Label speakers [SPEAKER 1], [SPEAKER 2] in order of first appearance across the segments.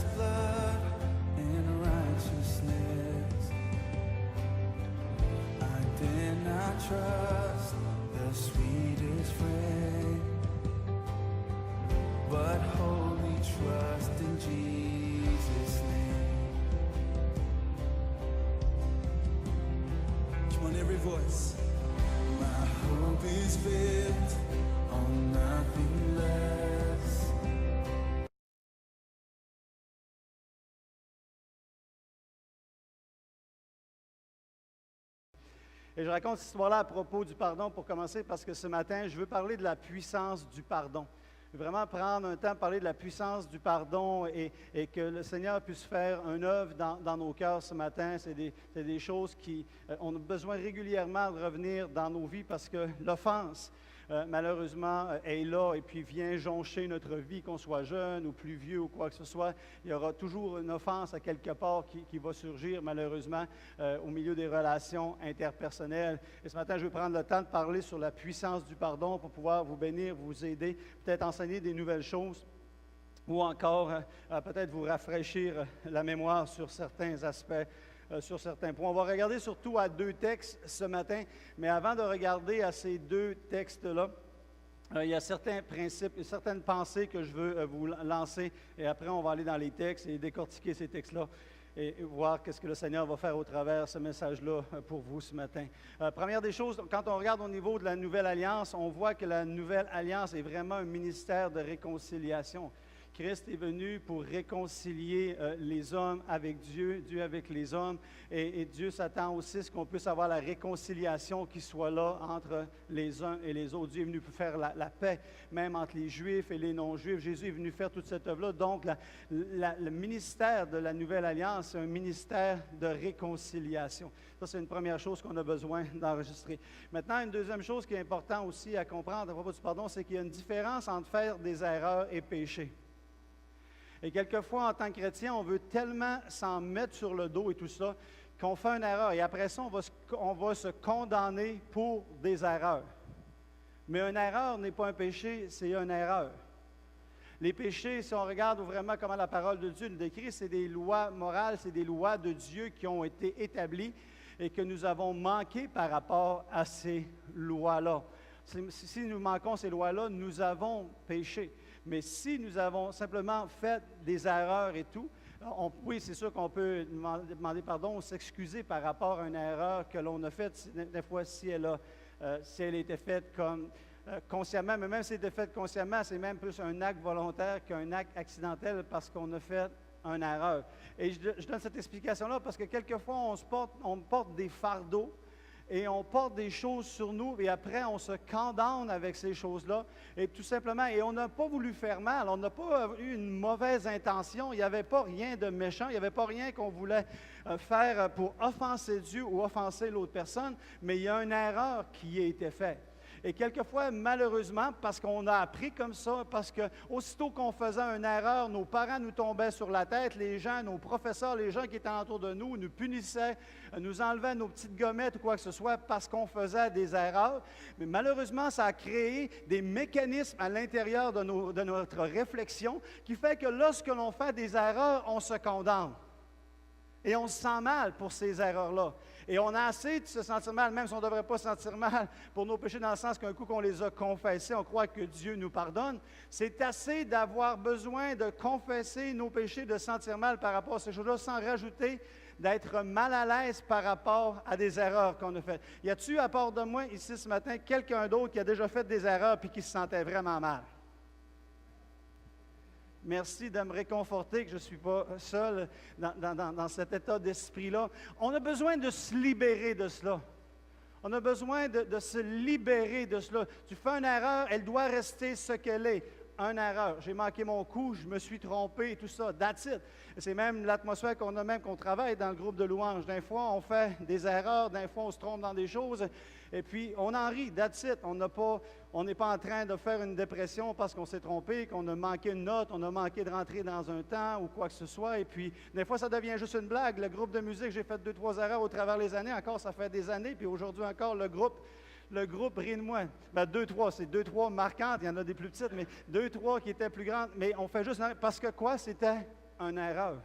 [SPEAKER 1] precious blood and righteousness. I dare not trust the sweetest friend, but wholly trust in Jesus' name. Come on, every voice. My hope is built on nothing less.
[SPEAKER 2] Et je raconte cette histoire-là à propos du pardon pour commencer parce que ce matin, je veux parler de la puissance du pardon. Je veux vraiment prendre un temps pour parler de la puissance du pardon et que le Seigneur puisse faire une œuvre dans nos cœurs ce matin. C'est des choses qui on a besoin régulièrement de revenir dans nos vies parce que l'offense, malheureusement, est là et puis vient joncher notre vie, qu'on soit jeune ou plus vieux ou quoi que ce soit. Il y aura toujours une offense à quelque part qui va surgir, malheureusement, au milieu des relations interpersonnelles. Et ce matin, je vais prendre le temps de parler sur la puissance du pardon pour pouvoir vous bénir, vous aider, peut-être enseigner des nouvelles choses ou encore peut-être vous rafraîchir la mémoire sur certains aspects. Sur certains points. On va regarder surtout à 2 textes ce matin, mais avant de regarder à ces 2 textes-là, il y a certains principes et certaines pensées que je veux vous lancer, et après on va aller dans les textes et décortiquer ces textes-là et voir qu'est-ce que le Seigneur va faire au travers de ce message-là pour vous ce matin. Première des choses, quand on regarde au niveau de la Nouvelle Alliance, on voit que la Nouvelle Alliance est vraiment un ministère de réconciliation. Christ est venu pour réconcilier les hommes avec Dieu, Dieu avec les hommes, et Dieu s'attend aussi à ce qu'on puisse avoir la réconciliation qui soit là entre les uns et les autres. Dieu est venu pour faire la paix, même entre les Juifs et les non-Juifs. Jésus est venu faire toute cette œuvre-là. Donc, le ministère de la Nouvelle Alliance, c'est un ministère de réconciliation. Ça, c'est une première chose qu'on a besoin d'enregistrer. Maintenant, une deuxième chose qui est importante aussi à comprendre à propos du pardon, c'est qu'il y a une différence entre faire des erreurs et pécher. Et quelquefois, en tant que chrétien, on veut tellement s'en mettre sur le dos et tout ça, qu'on fait une erreur. Et après ça, on va se condamner pour des erreurs. Mais une erreur n'est pas un péché, c'est une erreur. Les péchés, si on regarde vraiment comment la parole de Dieu nous décrit, c'est des lois morales, c'est des lois de Dieu qui ont été établies et que nous avons manqué par rapport à ces lois-là. Si nous manquons ces lois-là, nous avons péché. Mais si nous avons simplement fait des erreurs et tout, oui, c'est sûr qu'on peut demander pardon ou s'excuser par rapport à une erreur que l'on a faite, des fois si elle a été faite comme consciemment, mais même si elle était faite consciemment, c'est même plus un acte volontaire qu'un acte accidentel parce qu'on a fait une erreur. Et je donne cette explication-là parce que quelquefois, on porte des fardeaux et on porte des choses sur nous, et après, on se condamne avec ces choses-là, et tout simplement, et on n'a pas voulu faire mal, on n'a pas eu une mauvaise intention, il n'y avait pas rien de méchant, il n'y avait pas rien qu'on voulait faire pour offenser Dieu ou offenser l'autre personne, mais il y a une erreur qui a été faite. Et quelquefois, malheureusement, parce qu'on a appris comme ça, parce que aussitôt qu'on faisait une erreur, nos parents nous tombaient sur la tête, les gens, nos professeurs, les gens qui étaient autour de nous punissaient, nous enlevaient nos petites gommettes ou quoi que ce soit parce qu'on faisait des erreurs. Mais malheureusement, ça a créé des mécanismes à l'intérieur de notre réflexion qui fait que lorsque l'on fait des erreurs, on se condamne. Et on se sent mal pour ces erreurs-là. Et on a assez de se sentir mal, même si on ne devrait pas se sentir mal pour nos péchés, dans le sens qu'un coup qu'on les a confessés, on croit que Dieu nous pardonne. C'est assez d'avoir besoin de confesser nos péchés, de se sentir mal par rapport à ces choses-là, sans rajouter d'être mal à l'aise par rapport à des erreurs qu'on a faites. Y a-t-il, à part de moi, ici ce matin, quelqu'un d'autre qui a déjà fait des erreurs et qui se sentait vraiment mal? Merci de me réconforter que je ne suis pas seul dans cet état d'esprit-là. On a besoin de se libérer de cela. On a besoin de se libérer de cela. Tu fais une erreur, elle doit rester ce qu'elle est. Une erreur. J'ai manqué mon coup, je me suis trompé et tout ça. That's it. C'est même l'atmosphère qu'on a même qu'on travaille dans le groupe de louanges. D'un fois, on fait des erreurs, d'un fois, on se trompe dans des choses. Et puis, on en rit. That's it. On n'est pas en train de faire une dépression parce qu'on s'est trompé, qu'on a manqué une note, on a manqué de rentrer dans un temps ou quoi que ce soit. Et puis, des fois, ça devient juste une blague. Le groupe de musique, j'ai fait 2-3 erreurs au travers des années. Encore, ça fait des années. Puis aujourd'hui encore, le groupe rit de moi. Ben, 2-3, c'est 2-3 marquantes. Il y en a des plus petites, mais 2-3 qui étaient plus grandes. Mais on fait juste... Parce que quoi? C'était une erreur.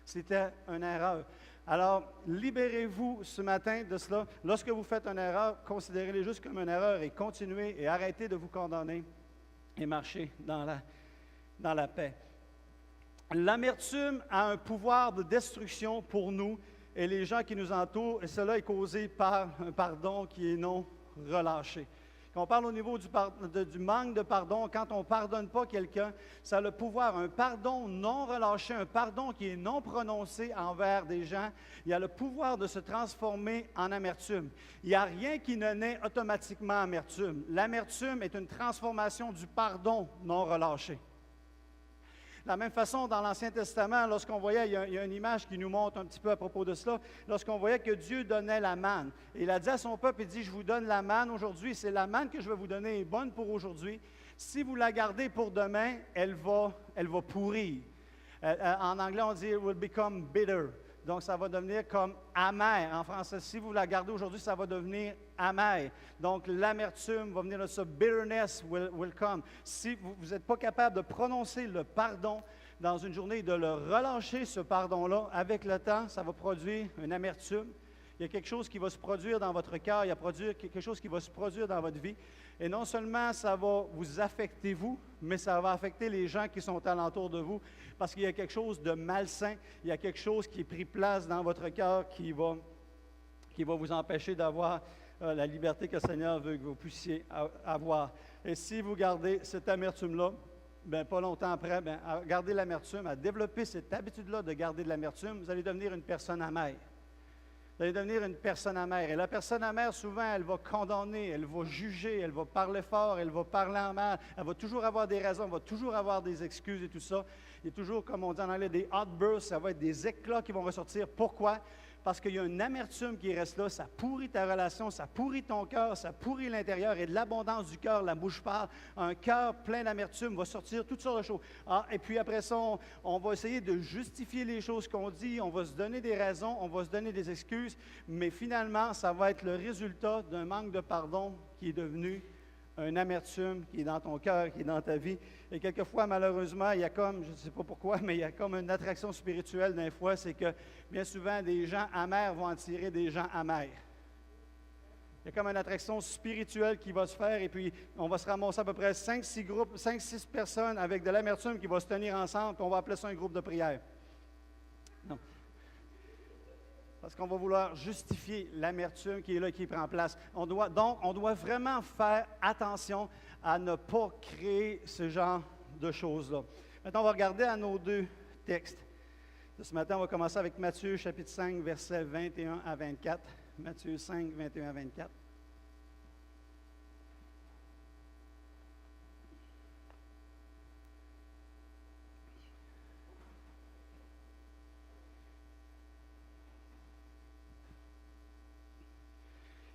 [SPEAKER 2] C'était une erreur. Alors, libérez-vous ce matin de cela. Lorsque vous faites une erreur, considérez-les juste comme une erreur et continuez et arrêtez de vous condamner et marchez dans la paix. L'amertume a un pouvoir de destruction pour nous et les gens qui nous entourent, et cela est causé par un pardon qui est non relâché. Quand on parle au niveau du manque de pardon, quand on ne pardonne pas quelqu'un, ça a le pouvoir, un pardon non relâché, un pardon qui est non prononcé envers des gens, il a le pouvoir de se transformer en amertume. Il n'y a rien qui ne naît automatiquement amertume. L'amertume est une transformation du pardon non relâché. De la même façon, dans l'Ancien Testament, lorsqu'on voyait, il y a une image qui nous montre un petit peu à propos de cela, lorsqu'on voyait que Dieu donnait la manne. Et il a dit à son peuple, il dit, je vous donne la manne aujourd'hui, c'est la manne que je vais vous donner est bonne pour aujourd'hui. Si vous la gardez pour demain, elle va pourrir. En anglais, on dit, it will become bitter. Donc, ça va devenir comme amer. En français, si vous la gardez aujourd'hui, ça va devenir amer. Donc, l'amertume va venir de ça. Bitterness will come. Si vous n'êtes pas capable de prononcer le pardon dans une journée et de le relâcher, ce pardon-là, avec le temps, ça va produire une amertume. Il y a quelque chose qui va se produire dans votre cœur, il y a quelque chose qui va se produire dans votre vie. Et non seulement ça va vous affecter vous, mais ça va affecter les gens qui sont alentour de vous, parce qu'il y a quelque chose de malsain, il y a quelque chose qui est pris place dans votre cœur qui va vous empêcher d'avoir la liberté que le Seigneur veut que vous puissiez avoir. Et si vous gardez cette amertume-là, bien, pas longtemps après, bien, à garder l'amertume, à développer cette habitude-là de garder de l'amertume, vous allez devenir une personne amère. Vous allez devenir une personne amère. Et la personne amère, souvent, elle va condamner, elle va juger, elle va parler fort, elle va parler en mal, elle va toujours avoir des raisons, elle va toujours avoir des excuses et tout ça. Il y a toujours, comme on dit en anglais, des outbursts, ça va être des éclats qui vont ressortir. Pourquoi? Parce qu'il y a une amertume qui reste là, ça pourrit ta relation, ça pourrit ton cœur, ça pourrit l'intérieur, et de l'abondance du cœur, la bouche parle. Un cœur plein d'amertume va sortir toutes sortes de choses. Et puis après ça, on va essayer de justifier les choses qu'on dit, on va se donner des raisons, on va se donner des excuses, mais finalement, ça va être le résultat d'un manque de pardon qui est devenu une amertume qui est dans ton cœur, qui est dans ta vie. Et quelquefois, malheureusement, il y a comme, je ne sais pas pourquoi, mais il y a comme une attraction spirituelle d'un fois, c'est que bien souvent, des gens amers vont attirer des gens amers. Il y a comme une attraction spirituelle qui va se faire, et puis on va se ramasser à peu près 5-6 groupes, 5-6 personnes avec de l'amertume qui vont se tenir ensemble, puis on va appeler ça un groupe de prière. Non. Parce qu'on va vouloir justifier l'amertume qui est là, qui prend place. On doit vraiment faire attention à ne pas créer ce genre de choses-là. Maintenant, on va regarder à nos deux textes. Ce matin, on va commencer avec Matthieu, chapitre 5, versets 21 à 24. Matthieu 5, 21 à 24.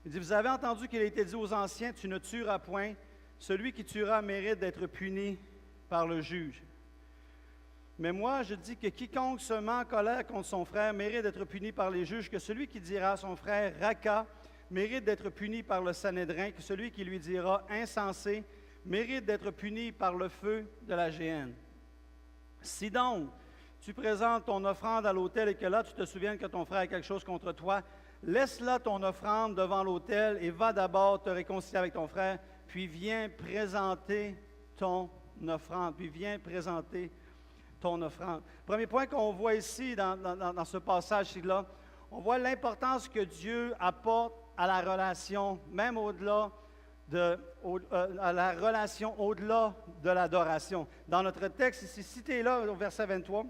[SPEAKER 2] Il dit, vous avez entendu qu'il a été dit aux anciens, tu ne tueras point. Celui qui tuera mérite d'être puni par le juge. Mais moi, je dis que quiconque se met en colère contre son frère mérite d'être puni par les juges, que celui qui dira à son frère « Raka » mérite d'être puni par le Sanhédrin, que celui qui lui dira « Insensé » mérite d'être puni par le feu de la géhenne. Si donc, tu présentes ton offrande à l'autel et que là, tu te souviens que ton frère a quelque chose contre toi, laisse là ton offrande devant l'autel et va d'abord te réconcilier avec ton frère, puis viens présenter ton offrande. Premier point qu'on voit ici dans ce passage-là, on voit l'importance que Dieu apporte à la relation, même au-delà à la relation au-delà de l'adoration. Dans notre texte, ici, cité là, au verset 23,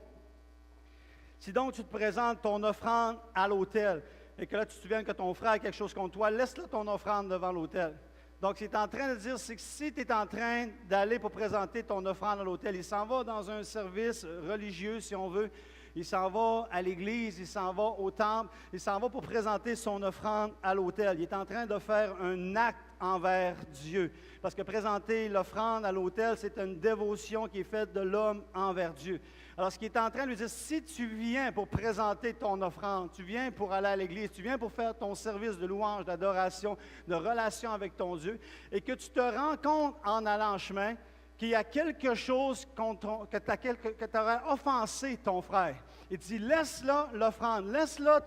[SPEAKER 2] si donc tu te présentes ton offrande à l'autel, et que là, tu te souviens que ton frère a quelque chose contre toi, laisse là ton offrande devant l'autel. Donc, ce qu'il est en train de dire, c'est que si tu es en train d'aller pour présenter ton offrande à l'autel, il s'en va dans un service religieux, si on veut, il s'en va à l'église, il s'en va au temple, il s'en va pour présenter son offrande à l'autel. Il est en train de faire un acte envers Dieu. Parce que présenter l'offrande à l'autel, c'est une dévotion qui est faite de l'homme envers Dieu. Alors, ce qu'il est en train de lui dire, si tu viens pour présenter ton offrande, tu viens pour aller à l'église, tu viens pour faire ton service de louange, d'adoration, de relation avec ton Dieu, et que tu te rends compte en allant en chemin qu'il y a quelque chose que tu aurais offensé ton frère. Il dit, laisse là l'offrande, laisse là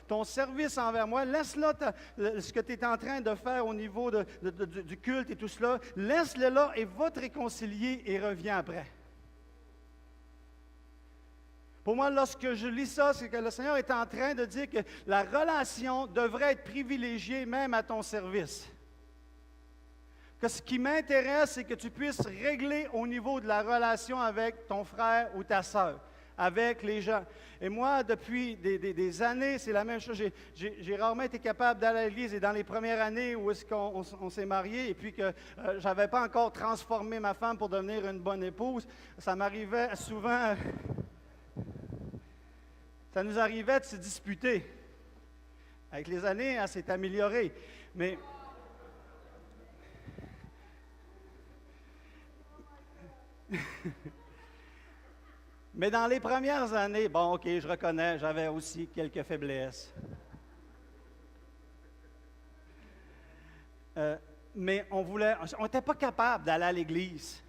[SPEAKER 2] ton service envers moi, laisse là ce que tu es en train de faire au niveau du culte et tout cela, laisse-le là et va te réconcilier et reviens après. Pour moi, lorsque je lis ça, c'est que le Seigneur est en train de dire que la relation devrait être privilégiée même à ton service. Que ce qui m'intéresse, c'est que tu puisses régler au niveau de la relation avec ton frère ou ta sœur, avec les gens. Et moi, depuis des années, c'est la même chose. J'ai rarement été capable d'aller à l'église. Et dans les premières années où est-ce qu'on s'est mariés, et puis que je n'avais pas encore transformé ma femme pour devenir une bonne épouse, ça m'arrivait souvent... Ça nous arrivait de se disputer. Avec les années, elle s'est améliorée. Mais dans les premières années, bon, OK, je reconnais, j'avais aussi quelques faiblesses. Mais on n'était pas capable d'aller à l'église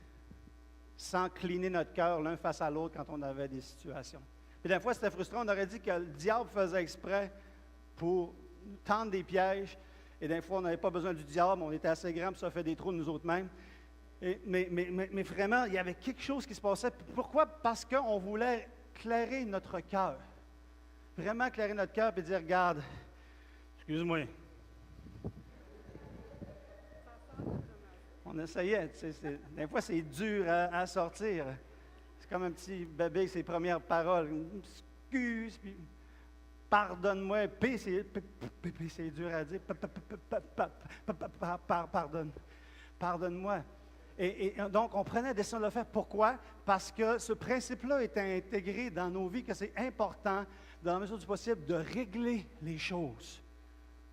[SPEAKER 2] sans cliner notre cœur l'un face à l'autre quand on avait des situations. Puis des fois, c'était frustrant. On aurait dit que le diable faisait exprès pour nous tendre des pièges. Et des fois, on n'avait pas besoin du diable. On était assez grands pour ça fait des trous de nous autres mêmes. Mais vraiment, il y avait quelque chose qui se passait. Pourquoi? Parce qu'on voulait clairer notre cœur. Vraiment clairer notre cœur et dire, regarde, excuse-moi. On essayait. Des fois, c'est dur à sortir. C'est comme un petit bébé avec ses premières paroles. Excuse, puis pardonne-moi. P, c'est dur à dire. Pardonne. Pardonne-moi. Et donc, on prenait la décision de le faire. Pourquoi? Parce que ce principe-là est intégré dans nos vies, que c'est important, dans la mesure du possible, de régler les choses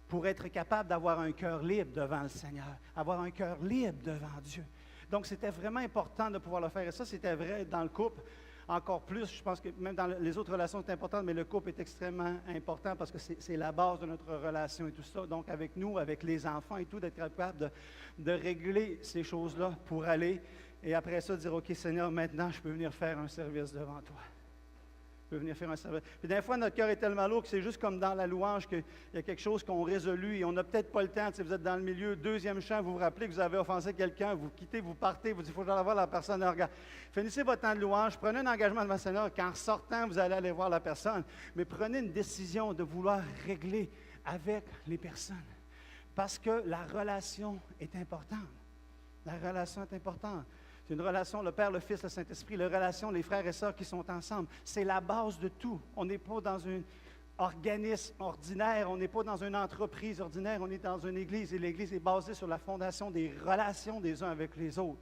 [SPEAKER 2] pour être capable d'avoir un cœur libre devant le Seigneur, avoir un cœur libre devant Dieu. Donc, c'était vraiment important de pouvoir le faire. Et ça, c'était vrai dans le couple. Encore plus, je pense que même dans les autres relations, c'est important, mais le couple est extrêmement important parce que c'est la base de notre relation et tout ça. Donc, avec nous, avec les enfants et tout, d'être capable de régler ces choses-là pour aller. Et après ça, dire, OK, Seigneur, maintenant, je peux venir faire un service devant toi. Je peux venir faire un service. Puis des fois, notre cœur est tellement lourd que c'est juste comme dans la louange qu'il y a quelque chose qu'on résolue et on n'a peut-être pas le temps. Si vous êtes dans le milieu, deuxième chant, vous vous rappelez que vous avez offensé quelqu'un, vous quittez, vous partez, vous dites, il faut que j'aille voir la personne. Regarde, finissez votre temps de louange, prenez un engagement devant le Seigneur qu'en sortant, vous allez aller voir la personne. Mais prenez une décision de vouloir régler avec les personnes. Parce que la relation est importante. La relation est importante. C'est une relation, le Père, le Fils, le Saint-Esprit, la relation, les frères et sœurs qui sont ensemble. C'est la base de tout. On n'est pas dans un organisme ordinaire, on n'est pas dans une entreprise ordinaire, on est dans une église. Et l'église est basée sur la fondation des relations des uns avec les autres.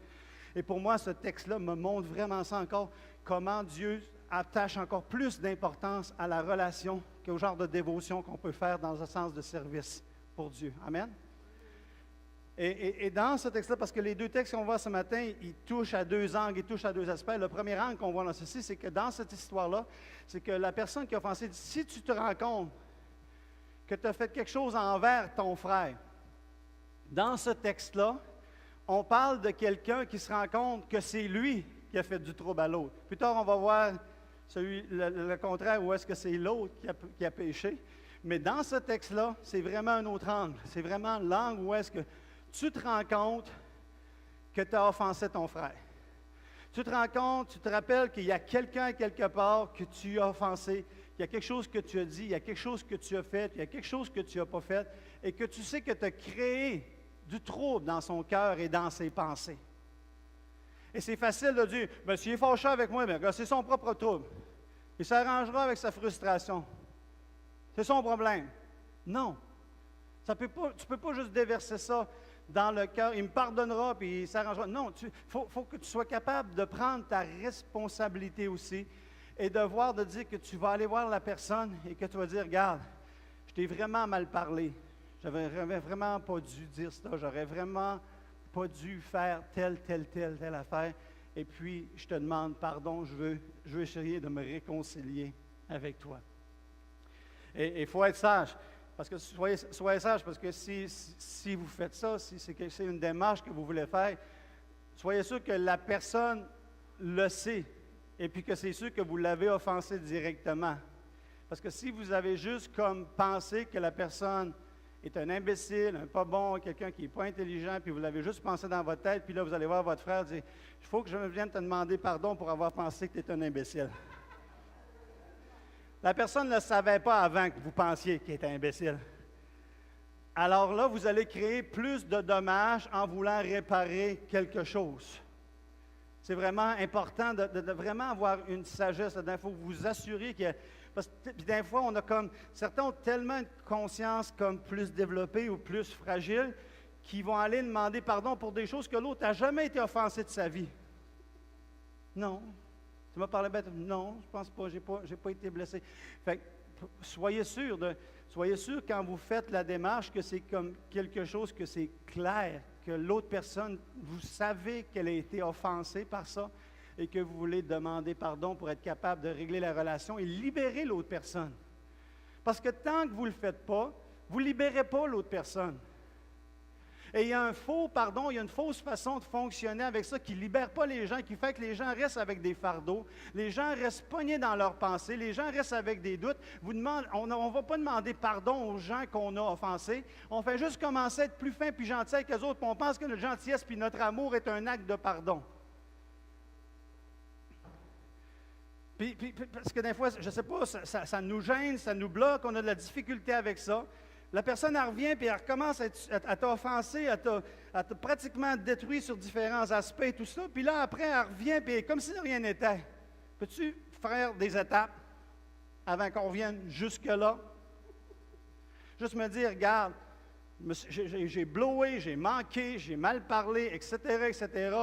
[SPEAKER 2] Et pour moi, ce texte-là me montre vraiment ça encore, comment Dieu attache encore plus d'importance à la relation qu'au genre de dévotion qu'on peut faire dans un sens de service pour Dieu. Amen? Et dans ce texte-là, parce que les deux textes qu'on voit ce matin, ils touchent à deux angles, ils touchent à deux aspects. Le premier angle qu'on voit dans ceci, c'est que dans cette histoire-là, c'est que la personne qui a offensé dit, si tu te rends compte que tu as fait quelque chose envers ton frère, dans ce texte-là, on parle de quelqu'un qui se rend compte que c'est lui qui a fait du trouble à l'autre. Plus tard, on va voir le contraire, où est-ce que c'est l'autre qui a péché. Mais dans ce texte-là, c'est vraiment un autre angle. C'est vraiment l'angle où est-ce que tu te rends compte que tu as offensé ton frère. Tu te rends compte, tu te rappelles qu'il y a quelqu'un quelque part que tu as offensé, il y a quelque chose que tu as dit, il y a quelque chose que tu as fait, il y a quelque chose que tu n'as pas fait, et que tu sais que tu as créé du trouble dans son cœur et dans ses pensées. Et c'est facile de dire, bien, s'il est fâché avec moi, bien, c'est son propre trouble. Il s'arrangera avec sa frustration. C'est son problème. Non. Tu ne peux pas juste déverser ça dans le cœur. Il me pardonnera, puis il s'arrangera. Non, il faut que tu sois capable de prendre ta responsabilité aussi et de dire que tu vas aller voir la personne et que tu vas dire, regarde, je t'ai vraiment mal parlé. J'avais vraiment pas dû dire ça. J'aurais vraiment pas dû faire telle affaire. Et puis, je te demande pardon, je veux essayer de me réconcilier avec toi. Et il faut être sage. Parce que soyez sage, parce que si vous faites ça, si c'est une démarche que vous voulez faire, soyez sûr que la personne le sait et puis que c'est sûr que vous l'avez offensé directement. Parce que si vous avez juste comme pensé que la personne est un imbécile, un pas bon, quelqu'un qui n'est pas intelligent, puis vous l'avez juste pensé dans votre tête, puis là, vous allez voir votre frère dire « Il faut que je vienne te demander pardon pour avoir pensé que tu es un imbécile. » La personne ne le savait pas avant que vous pensiez qu'il était imbécile. Alors là, vous allez créer plus de dommages en voulant réparer quelque chose. C'est vraiment important de vraiment avoir une sagesse là-dedans. Il faut vous assurer que... Parce que des fois, on a comme... Certains ont tellement une conscience comme plus développée ou plus fragile qu'ils vont aller demander pardon pour des choses que l'autre n'a jamais été offensé de sa vie. Non. Tu m'as parlé bête. Non, je pense pas. J'ai pas été blessé. Fait que, soyez sûr quand vous faites la démarche que c'est comme quelque chose que c'est clair, que l'autre personne, vous savez qu'elle a été offensée par ça et que vous voulez demander pardon pour être capable de régler la relation et libérer l'autre personne. Parce que tant que vous ne le faites pas, vous ne libérez pas l'autre personne. Et il y a un faux pardon, il y a une fausse façon de fonctionner avec ça qui ne libère pas les gens, qui fait que les gens restent avec des fardeaux, les gens restent pognés dans leurs pensées, les gens restent avec des doutes. On ne va pas demander pardon aux gens qu'on a offensés, on fait juste commencer à être plus fin puis gentil avec eux autres, puis on pense que notre gentillesse puis notre amour est un acte de pardon. Puis, parce que des fois, je ne sais pas, ça nous gêne, ça nous bloque, on a de la difficulté avec ça. La personne, elle revient, puis elle recommence à t'offenser, à te pratiquement détruire sur différents aspects et tout ça. Puis là, après, elle revient, puis comme si de rien n'était. Peux-tu faire des étapes avant qu'on revienne jusque-là? Juste me dire, regarde, j'ai blowé, j'ai manqué, j'ai mal parlé, etc., etc.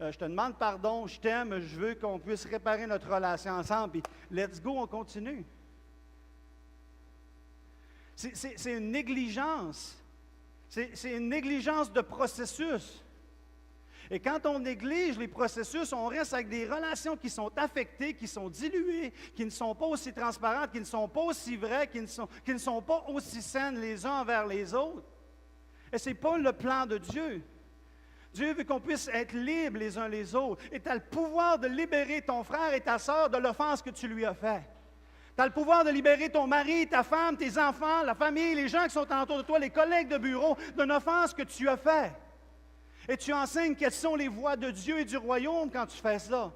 [SPEAKER 2] Je te demande pardon, je t'aime, je veux qu'on puisse réparer notre relation ensemble, puis let's go, on continue. C'est une négligence. C'est une négligence de processus. Et quand on néglige les processus, on reste avec des relations qui sont affectées, qui sont diluées, qui ne sont pas aussi transparentes, qui ne sont pas aussi vraies, qui ne sont pas aussi saines les uns envers les autres. Et ce n'est pas le plan de Dieu. Dieu veut qu'on puisse être libres les uns les autres. Et tu as le pouvoir de libérer ton frère et ta sœur de l'offense que tu lui as faite. Tu as le pouvoir de libérer ton mari, ta femme, tes enfants, la famille, les gens qui sont autour de toi, les collègues de bureau, d'une offense que tu as faite. Et tu enseignes quelles sont les voies de Dieu et du royaume quand tu fais ça.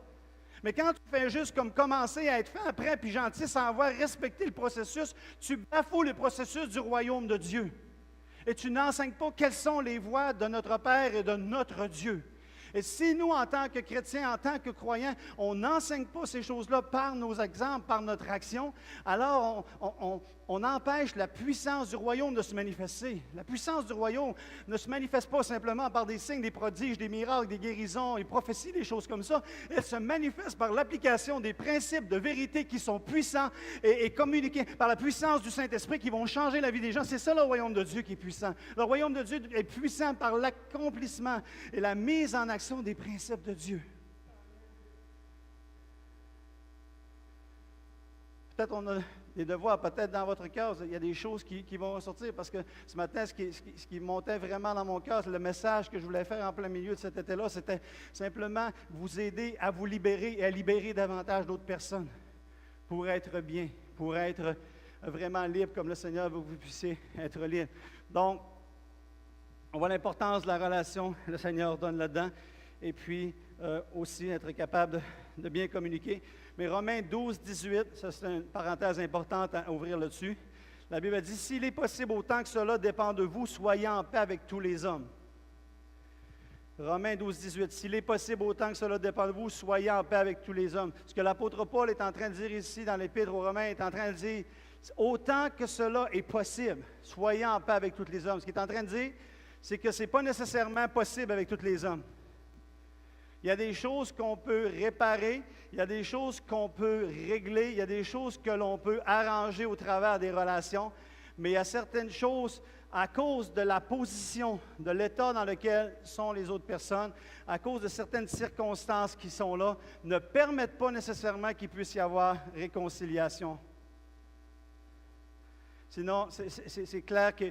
[SPEAKER 2] Mais quand tu fais juste comme commencer à être fin, prêt puis gentil sans avoir respecté le processus, tu bafoues le processus du royaume de Dieu. Et tu n'enseignes pas quelles sont les voies de notre Père et de notre Dieu. Et si nous, en tant que chrétiens, en tant que croyants, on n'enseigne pas ces choses-là par nos exemples, par notre action, alors on empêche la puissance du royaume de se manifester. La puissance du royaume ne se manifeste pas simplement par des signes, des prodiges, des miracles, des guérisons, des prophéties, des choses comme ça. Elle se manifeste par l'application des principes de vérité qui sont puissants et communiqués par la puissance du Saint-Esprit qui vont changer la vie des gens. C'est ça le royaume de Dieu qui est puissant. Le royaume de Dieu est puissant par l'accomplissement et la mise en action des principes de Dieu. Peut-être on a des devoirs, peut-être dans votre cœur, il y a des choses qui vont ressortir parce que ce matin, ce qui montait vraiment dans mon cœur, le message que je voulais faire en plein milieu de cet été-là, c'était simplement vous aider à vous libérer et à libérer davantage d'autres personnes pour être bien, pour être vraiment libre comme le Seigneur veut que vous puissiez être libre. Donc, on voit l'importance de la relation que le Seigneur donne là-dedans. Et puis, aussi être capable de bien communiquer. Mais Romains 12, 18, ça c'est une parenthèse importante à ouvrir là-dessus. La Bible dit, « S'il est possible, autant que cela dépend de vous, soyez en paix avec tous les hommes. » Romains 12, 18, « S'il est possible, autant que cela dépend de vous, soyez en paix avec tous les hommes. » Ce que l'apôtre Paul est en train de dire ici dans l'Épître aux Romains, est en train de dire, « Autant que cela est possible, soyez en paix avec tous les hommes. » Ce qu'il est en train de dire, c'est que ce n'est pas nécessairement possible avec tous les hommes. Il y a des choses qu'on peut réparer, il y a des choses qu'on peut régler, il y a des choses que l'on peut arranger au travers des relations, mais il y a certaines choses, à cause de la position, de l'état dans lequel sont les autres personnes, à cause de certaines circonstances qui sont là, ne permettent pas nécessairement qu'il puisse y avoir réconciliation. Sinon, c'est clair que,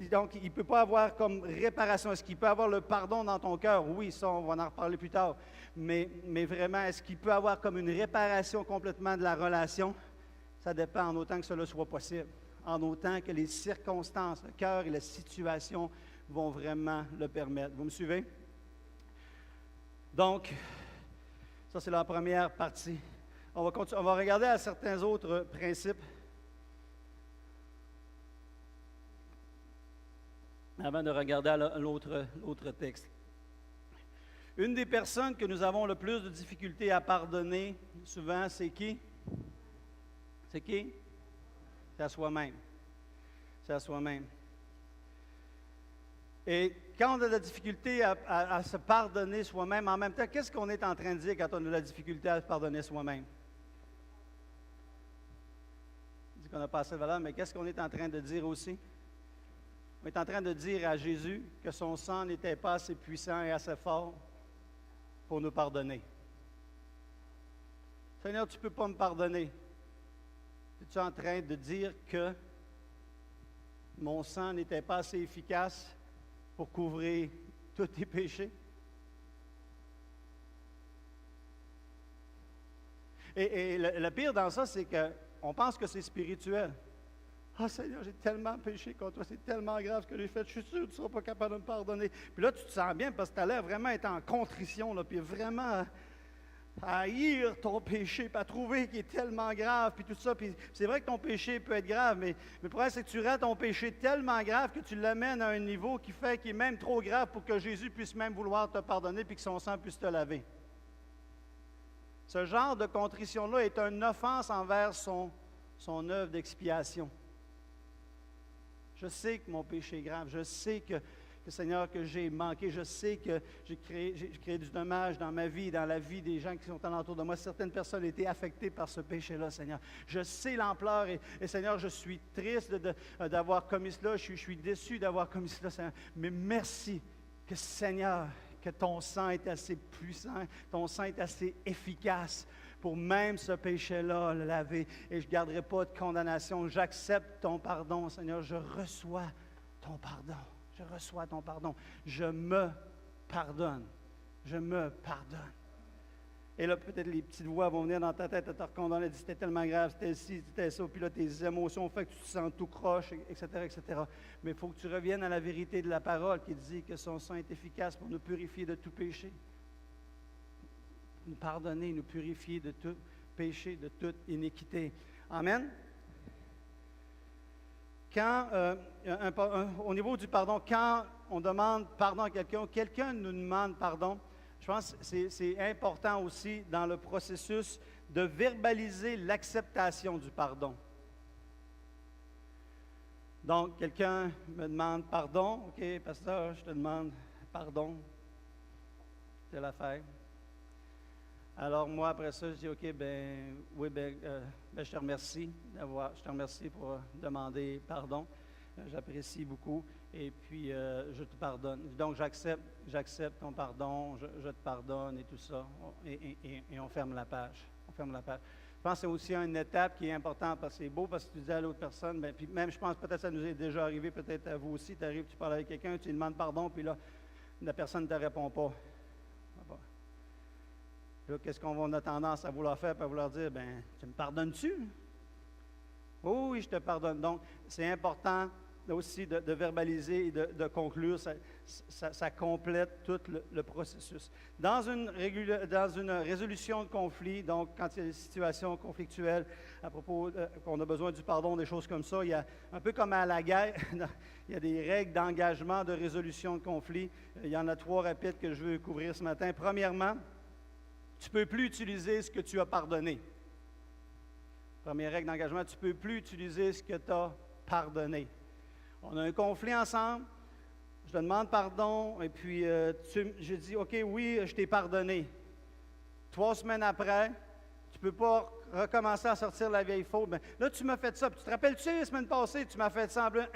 [SPEAKER 2] donc, il ne peut pas avoir comme réparation. Est-ce qu'il peut avoir le pardon dans ton cœur? Oui, ça, on va en reparler plus tard. Mais vraiment, est-ce qu'il peut avoir comme une réparation complètement de la relation? Ça dépend en autant que cela soit possible. En autant que les circonstances, le cœur et la situation vont vraiment le permettre. Vous me suivez? Donc, ça, c'est la première partie. On va regarder à certains autres principes. Avant de regarder à l'autre texte. Une des personnes que nous avons le plus de difficultés à pardonner, souvent, c'est qui? C'est qui? C'est à soi-même. C'est à soi-même. Et quand on a de la difficulté à se pardonner soi-même, en même temps, qu'est-ce qu'on est en train de dire quand on a de la difficulté à se pardonner soi-même? On dit qu'on a pas assez de valeur, mais qu'est-ce qu'on est en train de dire aussi? On est en train de dire à Jésus que son sang n'était pas assez puissant et assez fort pour nous pardonner. Seigneur, tu ne peux pas me pardonner. Es-tu en train de dire que mon sang n'était pas assez efficace pour couvrir tous tes péchés? Et le pire dans ça, c'est qu'on pense que c'est spirituel. Ah, Seigneur, j'ai tellement péché contre toi, c'est tellement grave ce que j'ai fait, je suis sûr que tu ne seras pas capable de me pardonner. Puis là, tu te sens bien parce que tu as l'air vraiment être en contrition, là, puis vraiment à haïr ton péché, puis à trouver qu'il est tellement grave, puis tout ça. Puis c'est vrai que ton péché peut être grave, mais le problème, c'est que tu rends ton péché tellement grave que tu l'amènes à un niveau qui fait qu'il est même trop grave pour que Jésus puisse même vouloir te pardonner, puis que son sang puisse te laver. Ce genre de contrition-là est une offense envers son œuvre d'expiation. Je sais que mon péché est grave. Je sais que Seigneur, que j'ai manqué. Je sais que j'ai créé du dommage dans ma vie, dans la vie des gens qui sont alentour de moi. Certaines personnes ont été affectées par ce péché-là, Seigneur. Je sais l'ampleur et Seigneur, je suis triste d'avoir commis cela. Je suis déçu d'avoir commis cela, Seigneur. Mais merci que, Seigneur, que ton sang est assez puissant, ton sang est assez efficace pour même ce péché-là le laver. Et je ne garderai pas de condamnation. J'accepte ton pardon, Seigneur. Je reçois ton pardon. Je reçois ton pardon. Je me pardonne. Je me pardonne. Et là, peut-être les petites voix vont venir dans ta tête à te recondamner. C'était tellement grave, c'était ci, c'était ça. Puis là, tes émotions font que tu te sens tout croche, etc., etc. Mais il faut que tu reviennes à la vérité de la parole qui dit que son sang est efficace pour nous purifier de tout péché. Nous pardonner, nous purifier de tout péché, de toute iniquité. Amen. Quand, au niveau du pardon, quand on demande pardon à quelqu'un nous demande pardon, je pense que c'est important aussi dans le processus de verbaliser l'acceptation du pardon. Donc, quelqu'un me demande pardon. OK, pasteur, je te demande pardon. C'est l'affaire. Alors, moi, après ça, je dis, OK, oui, je te remercie pour demander pardon. J'apprécie beaucoup et puis je te pardonne. Donc, j'accepte ton pardon, je te pardonne et tout ça. Et on ferme la page. On ferme la page. Je pense que c'est aussi une étape qui est importante parce que c'est beau parce que tu dis à l'autre personne, puis même, je pense peut-être que ça nous est déjà arrivé, peut-être à vous aussi, tu arrives, tu parles avec quelqu'un, tu lui demandes pardon, puis là, la personne ne te répond pas. Là, qu'est-ce qu'on a tendance à vouloir faire, à vouloir dire, tu me pardonnes-tu? Oh, oui, je te pardonne. Donc, c'est important aussi de verbaliser et de conclure. Ça complète tout le processus. Dans une résolution de conflit, donc quand il y a des situations conflictuelles à propos qu'on a besoin du pardon, des choses comme ça, il y a un peu comme à la guerre, il y a des règles d'engagement de résolution de conflit. Il y en a 3 rapides que je veux couvrir ce matin. Premièrement, tu ne peux plus utiliser ce que tu as pardonné. Première règle d'engagement, tu ne peux plus utiliser ce que tu as pardonné. On a un conflit ensemble, je te demande pardon, et puis je dis, OK, oui, je t'ai pardonné. 3 semaines après, tu ne peux pas recommencer à sortir la vieille faute. Là, tu m'as fait ça. Puis tu te rappelles-tu, la semaine passée, tu m'as fait semblant,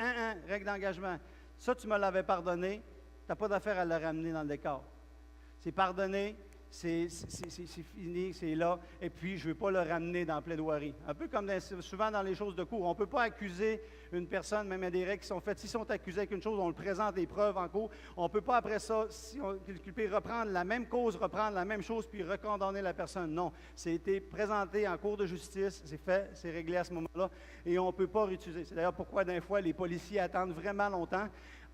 [SPEAKER 2] règle d'engagement. Ça, tu me l'avais pardonné, tu n'as pas d'affaire à le ramener dans le décor. C'est pardonné. c'est fini, c'est là, et puis je ne veux pas le ramener dans la plaidoirie. Un peu comme souvent dans les choses de cour. On ne peut pas accuser une personne, même il y a des règles qui sont faites. S'ils sont accusés avec une chose, on le présente les preuves en cours. On ne peut pas après ça, si le culpé reprendre la même cause, reprendre la même chose, puis recondamner la personne. Non, c'est été présenté en cour de justice, c'est fait, c'est réglé à ce moment-là, et on ne peut pas réutiliser. C'est d'ailleurs pourquoi, des fois, les policiers attendent vraiment longtemps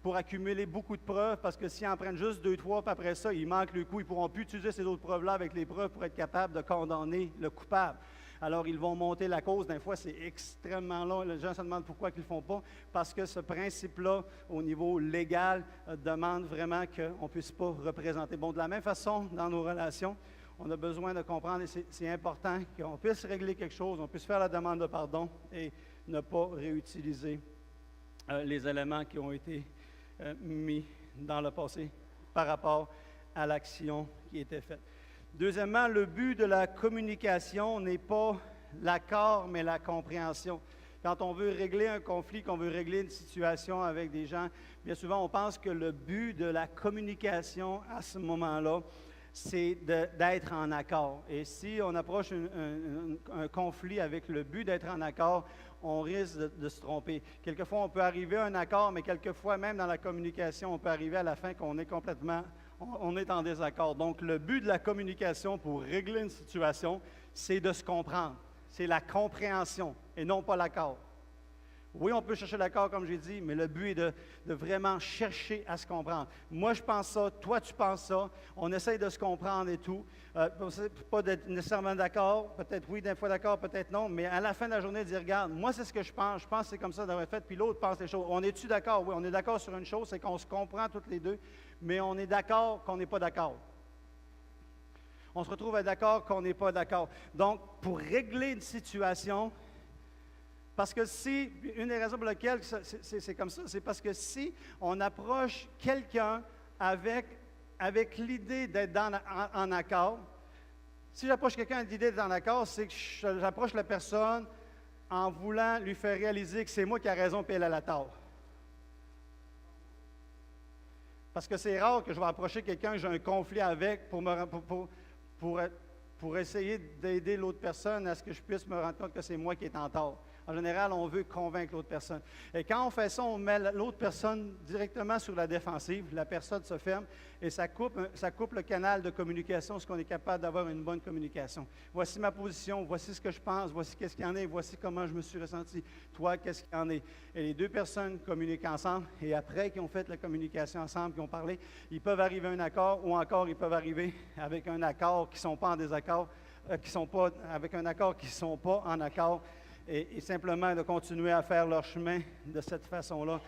[SPEAKER 2] pour accumuler beaucoup de preuves, parce que s'ils en prennent juste 2, 3, puis après ça, ils manquent le coup. Ils ne pourront plus utiliser ces autres preuves-là avec les preuves pour être capables de condamner le coupable. Alors, ils vont monter la cause. Des fois, c'est extrêmement long. Les gens se demandent pourquoi ils ne le font pas, parce que ce principe-là, au niveau légal, demande vraiment qu'on ne puisse pas représenter. Bon, de la même façon, dans nos relations, on a besoin de comprendre, et c'est important qu'on puisse régler quelque chose, on puisse faire la demande de pardon et ne pas réutiliser les éléments qui ont été mis dans le passé par rapport à l'action qui était faite. Deuxièmement, le but de la communication n'est pas l'accord, mais la compréhension. Quand on veut régler un conflit, qu'on veut régler une situation avec des gens, bien souvent, on pense que le but de la communication à ce moment-là, c'est d'être en accord. Et si on approche un conflit avec le but d'être en accord, on risque de se tromper. Quelquefois, on peut arriver à un accord, mais quelquefois, même dans la communication, on peut arriver à la fin qu'on est complètement, on est en désaccord. Donc, le but de la communication pour régler une situation, c'est de se comprendre. C'est la compréhension et non pas l'accord. Oui, on peut chercher l'accord, comme j'ai dit, mais le but est de vraiment chercher à se comprendre. Moi, je pense ça, toi, tu penses ça. On essaye de se comprendre et tout. Pas d'être nécessairement d'accord, peut-être oui, des fois d'accord, peut-être non, mais à la fin de la journée, dire, regarde, moi, c'est ce que je pense que c'est comme ça d'avoir fait, puis l'autre pense les choses. On est-tu d'accord? Oui, on est d'accord sur une chose, c'est qu'on se comprend toutes les deux, mais on est d'accord qu'on n'est pas d'accord. On se retrouve à être d'accord qu'on n'est pas d'accord. Donc, pour régler une situation, parce que si, une des raisons pour lesquelles c'est comme ça, c'est parce que si on approche quelqu'un avec l'idée d'être en accord, si j'approche quelqu'un avec l'idée d'être en accord, c'est que j'approche la personne en voulant lui faire réaliser que c'est moi qui ai raison et elle a la tort. Parce que c'est rare que je vais approcher quelqu'un que j'ai un conflit avec pour essayer d'aider l'autre personne à ce que je puisse me rendre compte que c'est moi qui est en tort. En général, on veut convaincre l'autre personne. Et quand on fait ça, on met l'autre personne directement sur la défensive. La personne se ferme et ça coupe le canal de communication, ce qu'on est capable d'avoir une bonne communication. Voici ma position, voici ce que je pense, voici qu'est-ce qu'il y en est, voici comment je me suis ressenti. Toi, qu'est-ce qu'il y en est? Et les deux personnes communiquent ensemble et après qu'ils ont fait la communication ensemble, qu'ils ont parlé, ils peuvent arriver à un accord ou encore ils peuvent arriver avec un accord qui ne sont pas en désaccord, avec un accord qui ne sont pas en accord. Et simplement de continuer à faire leur chemin de cette façon-là.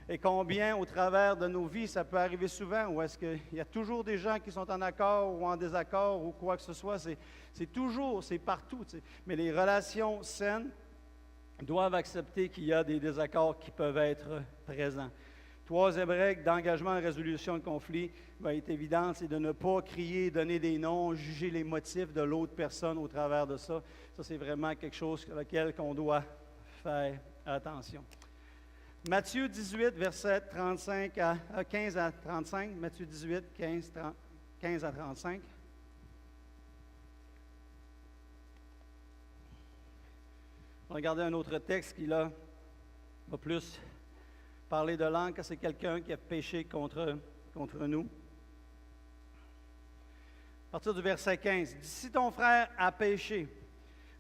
[SPEAKER 2] Et combien, au travers de nos vies, ça peut arriver souvent, ou est-ce qu'il y a toujours des gens qui sont en accord ou en désaccord ou quoi que ce soit, c'est partout. Tu sais. Mais les relations saines doivent accepter qu'il y a des désaccords qui peuvent être présents. Troisième règle d'engagement et résolution de conflit est évidente, c'est de ne pas crier, donner des noms, juger les motifs de l'autre personne au travers de ça. Ça, c'est vraiment quelque chose auquel on doit faire attention. Matthieu 18, versets 15 à 35. Matthieu 18, 15 à 35. On va regarder un autre texte qui, là, va plus parler de langue, que c'est quelqu'un qui a péché contre nous. À partir du verset 15. « Si ton frère a péché,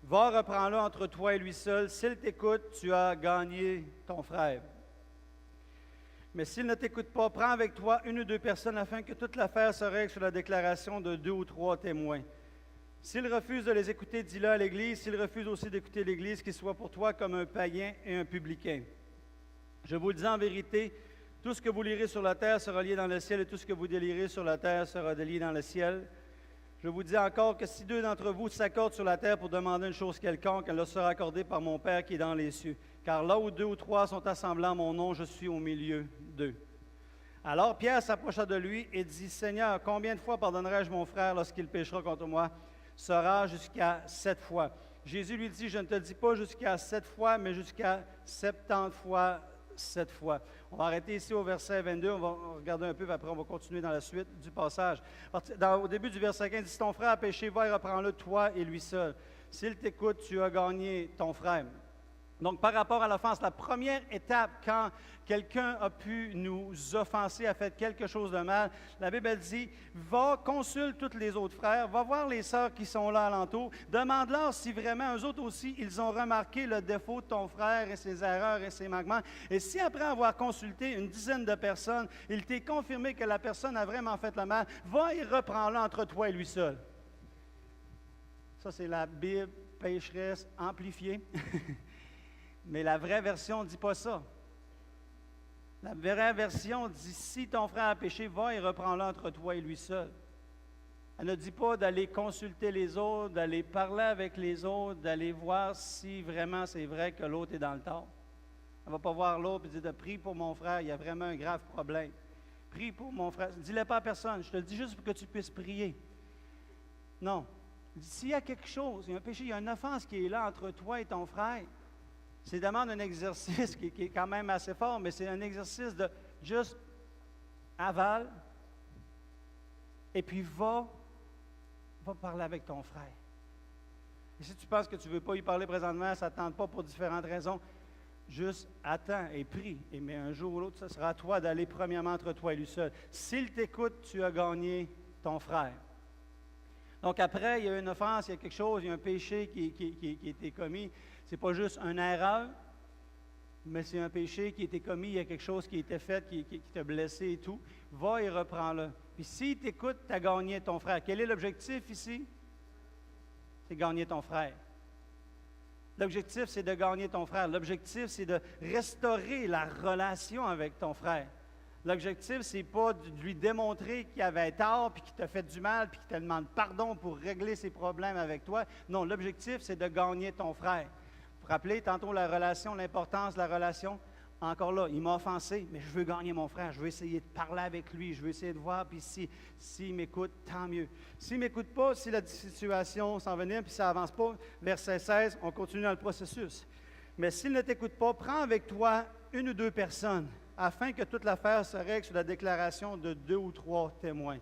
[SPEAKER 2] va, reprends-le entre toi et lui seul. S'il t'écoute, tu as gagné ton frère. Mais s'il ne t'écoute pas, prends avec toi une ou deux personnes afin que toute l'affaire se règle sur la déclaration de 2 ou 3 témoins. S'il refuse de les écouter, dis-le à l'Église. S'il refuse aussi d'écouter l'Église, qu'il soit pour toi comme un païen et un publicain. Je vous le dis en vérité, tout ce que vous lirez sur la terre sera lié dans le ciel, et tout ce que vous délirez sur la terre sera délié dans le ciel. Je vous dis encore que si 2 d'entre vous s'accordent sur la terre pour demander une chose quelconque, elle leur sera accordée par mon Père qui est dans les cieux. Car là où 2 ou 3 sont assemblés en mon nom, je suis au milieu d'eux. Alors Pierre s'approcha de lui et dit, « Seigneur, combien de fois pardonnerai-je mon frère lorsqu'il péchera contre moi? Sera jusqu'à 7 fois. » Jésus lui dit, « Je ne te dis pas jusqu'à 7 fois, mais jusqu'à 70 fois 7 fois. On va arrêter ici au verset 22, on va regarder un peu, puis après on va continuer dans la suite du passage. Au début du verset 15, si ton frère a péché, va et reprends-le, toi et lui seul. S'il t'écoute, tu as gagné ton frère. Donc, par rapport à l'offense, la première étape, quand quelqu'un a pu nous offenser, a fait quelque chose de mal, la Bible elle dit, va, consulte tous les autres frères, va voir les sœurs qui sont là alentour, demande-leur si vraiment eux autres aussi, ils ont remarqué le défaut de ton frère et ses erreurs et ses manquements. Et si après avoir consulté une dizaine de personnes, il t'est confirmé que la personne a vraiment fait le mal, va et reprends-le entre toi et lui seul. Ça, c'est la Bible pécheresse amplifiée. Mais la vraie version ne dit pas ça. La vraie version dit, si ton frère a péché, va et reprends-le entre toi et lui seul. Elle ne dit pas d'aller consulter les autres, d'aller parler avec les autres, d'aller voir si vraiment c'est vrai que l'autre est dans le tort. Elle ne va pas voir l'autre et dire, prie pour mon frère, il y a vraiment un grave problème. Prie pour mon frère. Dis-le pas à personne, je te le dis juste pour que tu puisses prier. Non. S'il y a quelque chose, il y a un péché, il y a une offense qui est là entre toi et ton frère, c'est demande un exercice qui est quand même assez fort, mais c'est un exercice de juste avale et puis va parler avec ton frère. Et si tu penses que tu ne veux pas y parler présentement, ça ne tente pas pour différentes raisons, juste attends et prie. Mais un jour ou l'autre, ce sera à toi d'aller premièrement entre toi et lui seul. S'il t'écoute, tu as gagné ton frère. Donc après, il y a une offense, il y a quelque chose, il y a un péché qui a été commis. Ce n'est pas juste une erreur, mais c'est un péché qui a été commis, il y a quelque chose qui a été fait, qui t'a blessé et tout. Va et reprends-le. Puis s'il t'écoute, tu as gagné ton frère. Quel est l'objectif ici? C'est gagner ton frère. L'objectif, c'est de gagner ton frère. L'objectif, c'est de restaurer la relation avec ton frère. L'objectif, ce n'est pas de lui démontrer qu'il avait tort, puis qu'il t'a fait du mal, puis qu'il te demande pardon pour régler ses problèmes avec toi. Non, l'objectif, c'est de gagner ton frère. Vous vous rappelez tantôt la relation, l'importance de la relation? Encore là, il m'a offensé, mais je veux gagner mon frère. Je veux essayer de parler avec lui. Je veux essayer de voir, puis s'il m'écoute, tant mieux. S'il ne m'écoute pas, si la situation s'envenime, puis ça n'avance pas, verset 16, on continue dans le processus. Mais s'il ne t'écoute pas, prends avec toi une ou deux personnes, afin que toute l'affaire se règle sur la déclaration de 2 ou 3 témoins.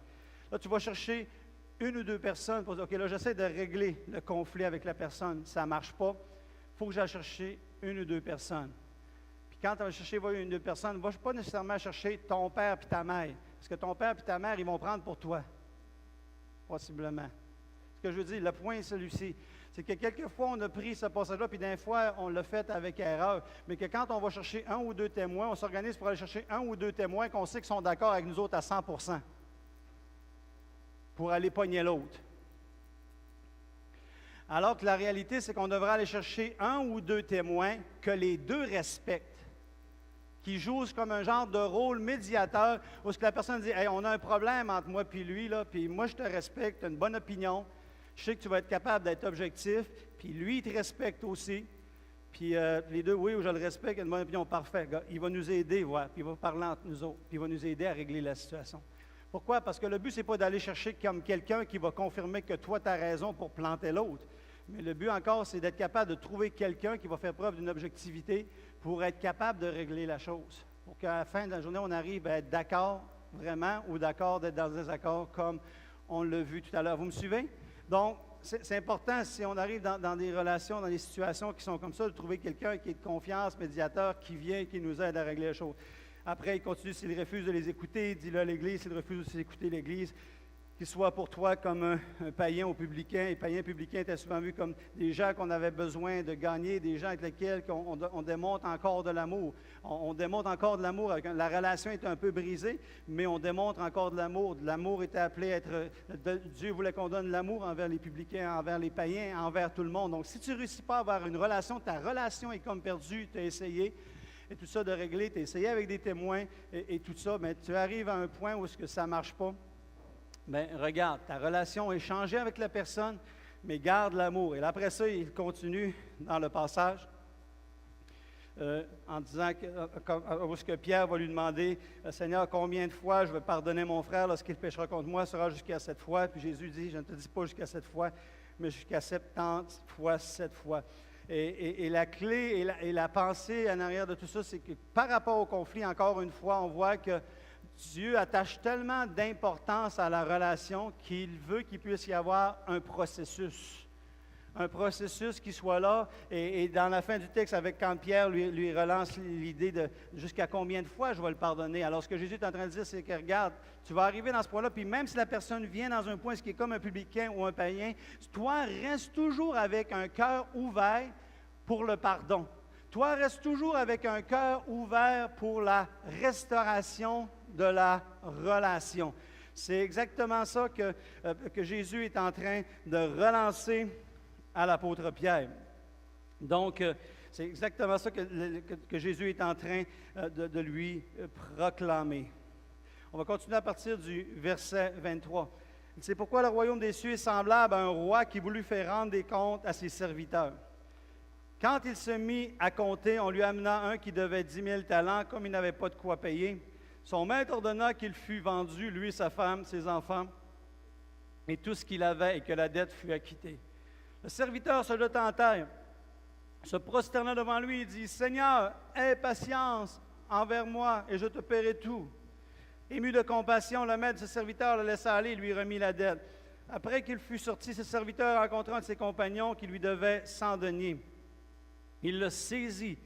[SPEAKER 2] Là, tu vas chercher une ou deux personnes pour dire, OK, là, j'essaie de régler le conflit avec la personne. Ça ne marche pas. Il faut que j'aille chercher une ou deux personnes. Puis quand tu vas chercher une ou deux personnes, ne va pas nécessairement chercher ton père et ta mère. Parce que ton père et ta mère, ils vont prendre pour toi. Possiblement. Ce que je veux dire, le point est celui-ci. C'est que quelquefois, on a pris ce passage-là, puis d'un fois, on l'a fait avec erreur. Mais que quand on va chercher un ou deux témoins, on s'organise pour aller chercher un ou deux témoins qu'on sait qu'ils sont d'accord avec nous autres à 100 pour aller pogner l'autre. Alors que la réalité, c'est qu'on devrait aller chercher un ou deux témoins que les deux respectent, qui jouent comme un genre de rôle médiateur, où la personne dit « Hey, on a un problème entre moi et lui, là, puis moi, je te respecte, tu as une bonne opinion. Je sais que tu vas être capable d'être objectif, puis lui, il te respecte aussi. Puis les deux, oui, je le respecte, il a une bonne opinion, parfait. Il va nous aider, voilà, puis il va parler entre nous autres, puis il va nous aider à régler la situation. Pourquoi? Parce que le but, ce n'est pas d'aller chercher comme quelqu'un qui va confirmer que toi, tu as raison pour planter l'autre. Mais le but encore, c'est d'être capable de trouver quelqu'un qui va faire preuve d'une objectivité pour être capable de régler la chose. Pour qu'à la fin de la journée, on arrive à être d'accord vraiment ou d'accord d'être dans un désaccord comme on l'a vu tout à l'heure. Vous me suivez? Donc, c'est important, si on arrive dans des relations, dans des situations qui sont comme ça, de trouver quelqu'un qui est de confiance, médiateur, qui vient, qui nous aide à régler les choses. Après, il continue, s'il refuse de les écouter, dis-le à l'Église, s'il refuse aussi d'écouter l'Église, qu'il soit pour toi comme un païen ou publicain. Les païens publicains étaient souvent vus comme des gens qu'on avait besoin de gagner, des gens avec lesquels on démontre encore de l'amour. On démontre encore de l'amour. La relation est un peu brisée, mais on démontre encore de l'amour. L'amour était appelé à être... Dieu voulait qu'on donne l'amour envers les publicains, envers les païens, envers tout le monde. Donc, si tu ne réussis pas à avoir une relation, ta relation est comme perdue, tu as essayé, et tout ça de régler, tu as essayé avec des témoins, et tout ça, mais tu arrives à un point où ça ne marche pas. Bien, regarde, ta relation est changée avec la personne, mais garde l'amour. Et après ça, il continue dans le passage en disant que Pierre va lui demander, Seigneur, combien de fois je vais pardonner mon frère lorsqu'il péchera contre moi, sera jusqu'à 7 fois. Puis Jésus dit, je ne te dis pas jusqu'à 7 fois, mais jusqu'à 70 fois 7 fois. Et la clé et la pensée en arrière de tout ça, c'est que par rapport au conflit, encore une fois, on voit que Dieu attache tellement d'importance à la relation qu'il veut qu'il puisse y avoir un processus. Un processus qui soit là. Et dans la fin du texte, avec quand Pierre lui relance l'idée de jusqu'à combien de fois je vais le pardonner. Alors, ce que Jésus est en train de dire, c'est que regarde, tu vas arriver dans ce point-là, puis même si la personne vient dans un point, ce qui est comme un publicain ou un païen, toi, reste toujours avec un cœur ouvert pour le pardon. Toi, reste toujours avec un cœur ouvert pour la restauration de la relation. C'est exactement ça que Jésus est en train de relancer à l'apôtre Pierre. Donc, c'est exactement ça que Jésus est en train de lui proclamer. On va continuer à partir du verset 23. C'est pourquoi le royaume des cieux est semblable à un roi qui voulut faire rendre des comptes à ses serviteurs. Quand il se mit à compter, on lui amena un qui devait 10 000 talents, comme il n'avait pas de quoi payer. Son maître ordonna qu'il fût vendu, lui, sa femme, ses enfants, et tout ce qu'il avait, et que la dette fût acquittée. Le serviteur se jeta en terre, se prosterna devant lui et dit, « Seigneur, aie patience envers moi, et je te paierai tout. » Ému de compassion, le maître de ce serviteur le laissa aller et lui remit la dette. Après qu'il fut sorti, ce serviteur rencontra un de ses compagnons qui lui devait 100 deniers. Il le saisit